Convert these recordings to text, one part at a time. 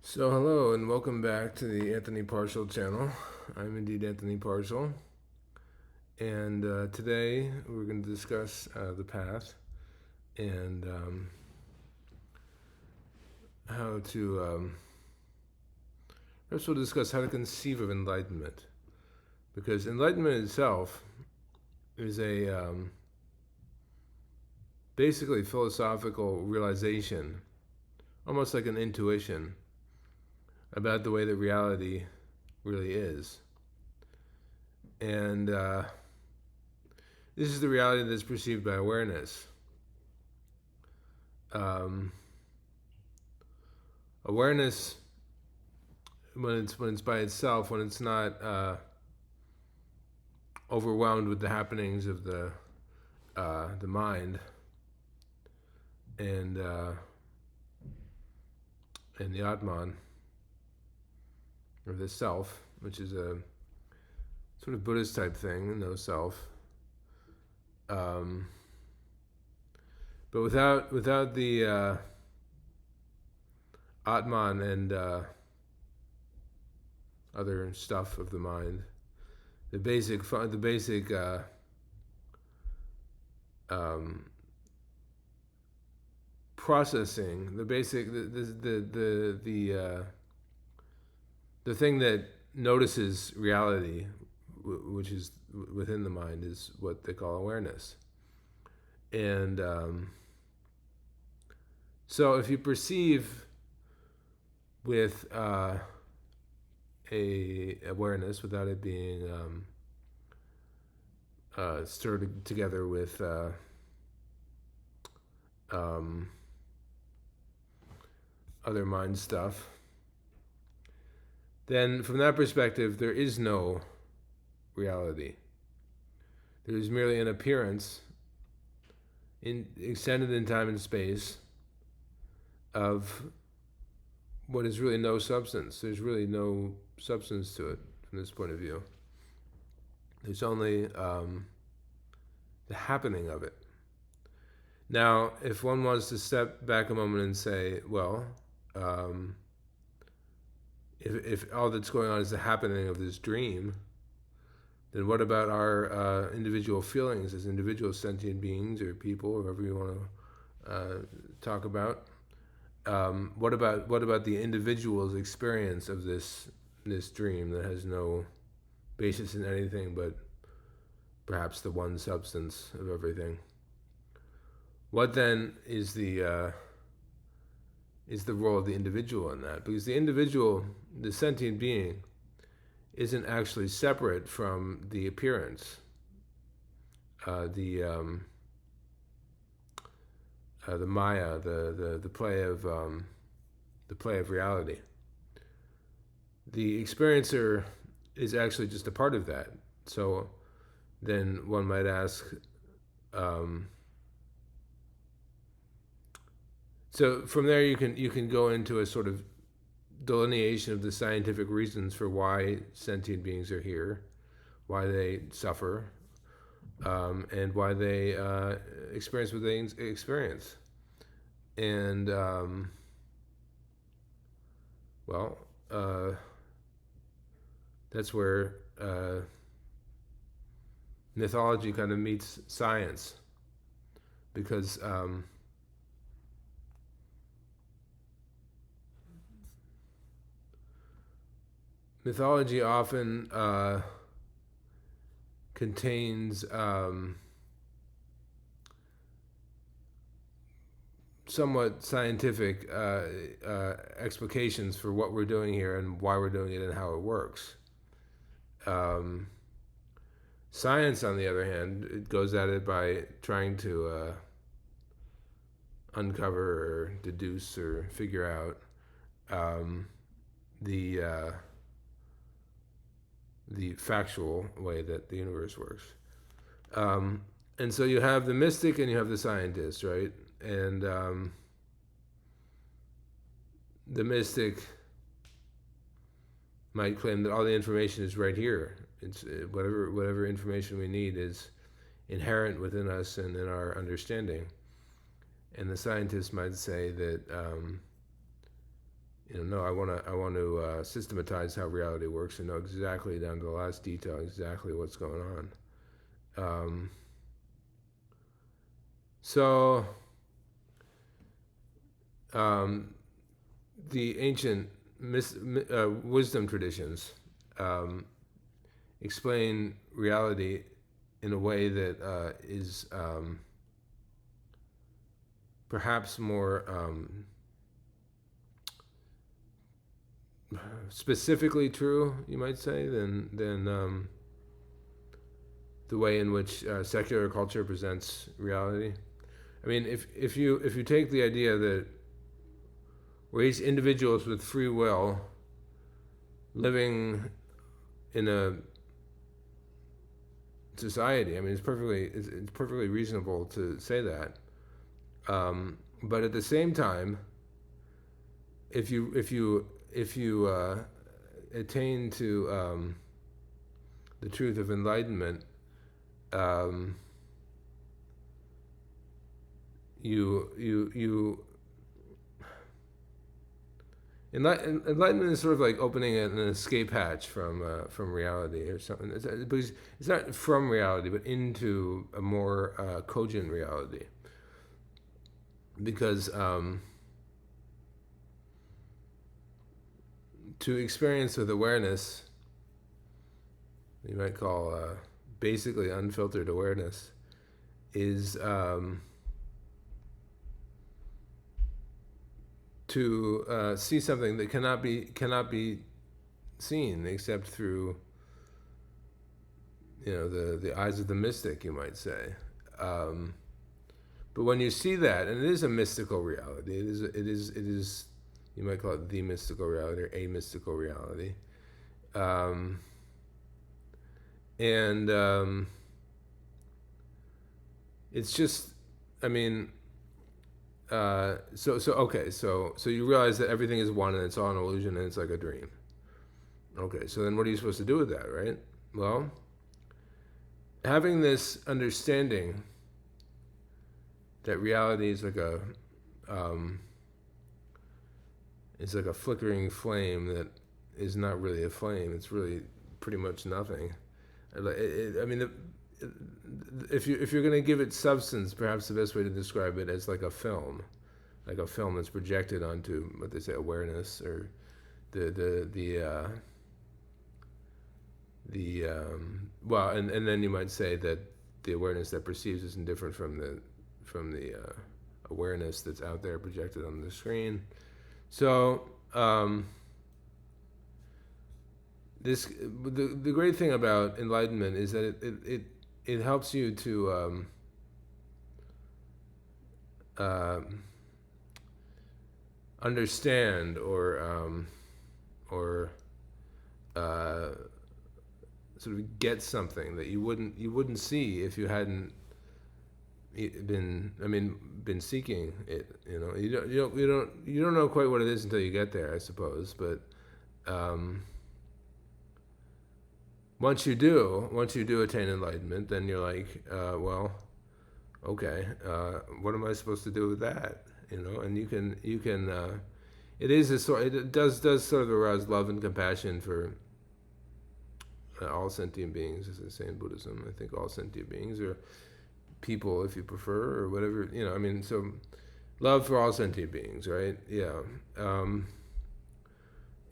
So hello and welcome back to the Anthony Parshall channel. I'm indeed Anthony Parshall, and today we're going to discuss the path and how to. First, we'll discuss how to conceive of enlightenment, because enlightenment itself is a basically philosophical realization, almost like an intuition about the way that reality really is. And this is the reality that's perceived by awareness. Um, Awareness, when it's by itself, when it's not overwhelmed with the happenings of the mind and the Atman, or the self, which is a sort of Buddhist type thing, no self. But without the Atman and other stuff of the mind, the basic processing, the thing that notices reality, which is within the mind, is what they call awareness. And so if you perceive with a awareness without it being stirred together with other mind stuff, then from that perspective there is no reality. There is merely an appearance extended in time and space of what is really no substance. There's really no substance to it from this point of view. There's only the happening of it. Now, if one wants to step back a moment and say, well, if all that's going on is the happening of this dream, then what about our individual feelings as individual sentient beings or people, or whoever you want to talk about? What about the individual's experience of this dream that has no basis in anything but perhaps the one substance of everything? What then is the role of the individual in that? Because the individual, the sentient being, isn't actually separate from the appearance, the Maya, the play of reality. The experiencer is actually just a part of that. So then one might ask, so from there you can go into a sort of delineation of the scientific reasons for why sentient beings are here, why they suffer, and why they experience what they experience. And that's where mythology kind of meets science, because mythology often contains somewhat scientific explications for what we're doing here and why we're doing it and how it works. Science, on the other hand, it goes at it by trying to uncover or deduce or figure out the factual way that the universe works. And so you have the mystic and you have the scientist, right? And the mystic might claim that all the information is right here. It's whatever information we need is inherent within us and in our understanding. And the scientist might say that No, I want to systematize how reality works and know exactly down to the last detail exactly what's going on. Um, so um, the ancient wisdom traditions um, explain reality in a way that is perhaps more specifically true, you might say, than the way in which secular culture presents reality. I mean, if you take the idea that we're each individuals with free will living in a society, I mean, it's perfectly reasonable to say that. But at the same time, if you attain to the truth of enlightenment, um, you enlightenment is sort of like opening an escape hatch from reality or something. Because it's not from reality, but into a more cogent reality. Because to experience with awareness, you might call basically unfiltered awareness, is to see something that cannot be seen except through the eyes of the mystic, you might say. Um, but when you see that, and it is a mystical reality, it is you might call it the mystical reality or a mystical reality, um, and it's just, I mean, so you realize that everything is one and it's all an illusion and it's like a dream. Okay, so then what are you supposed to do with that, right? Well, having this understanding that reality is like a um, it's like a flickering flame that is not really a flame. It's really pretty much nothing. I mean, if you're going to give it substance, perhaps the best way to describe it is like a film that's projected onto what they say awareness, or well, and then you might say that the awareness that perceives isn't different from the awareness that's out there projected on the screen. So the great thing about enlightenment is that it helps you to uh, understand or uh, sort of get something that you wouldn't see if you hadn't been seeking it. You don't know quite what it is until you get there, I suppose. But once you do attain enlightenment, then you're like, well, okay, what am I supposed to do with that? And you can it does sort of arouse love and compassion for all sentient beings, as they say in Buddhism. I think all sentient beings, or people, if you prefer, or whatever. So love for all sentient beings, right? Yeah.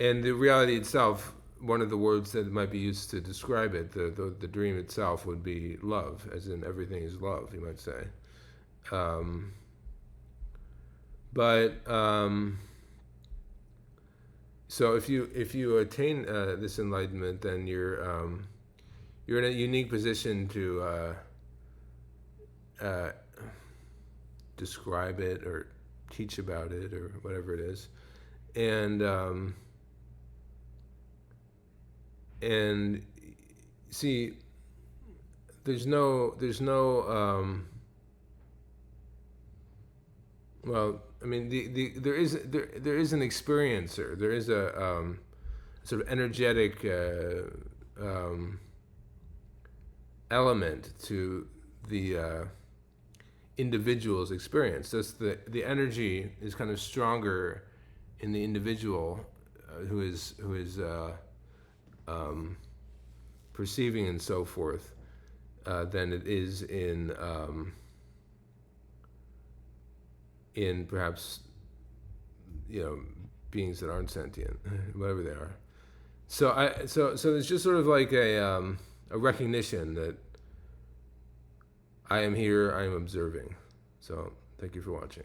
And the reality itself, one of the words that might be used to describe it, the dream itself, would be love, as in everything is love, you might say. But so if you attain this enlightenment, then you're in a unique position to describe it or teach about it or whatever it is, and and see, there's no well, I mean, there is an experiencer. There is a sort of energetic element to the individual's experience. Just the energy is kind of stronger in the individual who is perceiving and so forth than it is in perhaps beings that aren't sentient, whatever they are. So there's just sort of like a recognition that I am here, I am observing. So thank you for watching.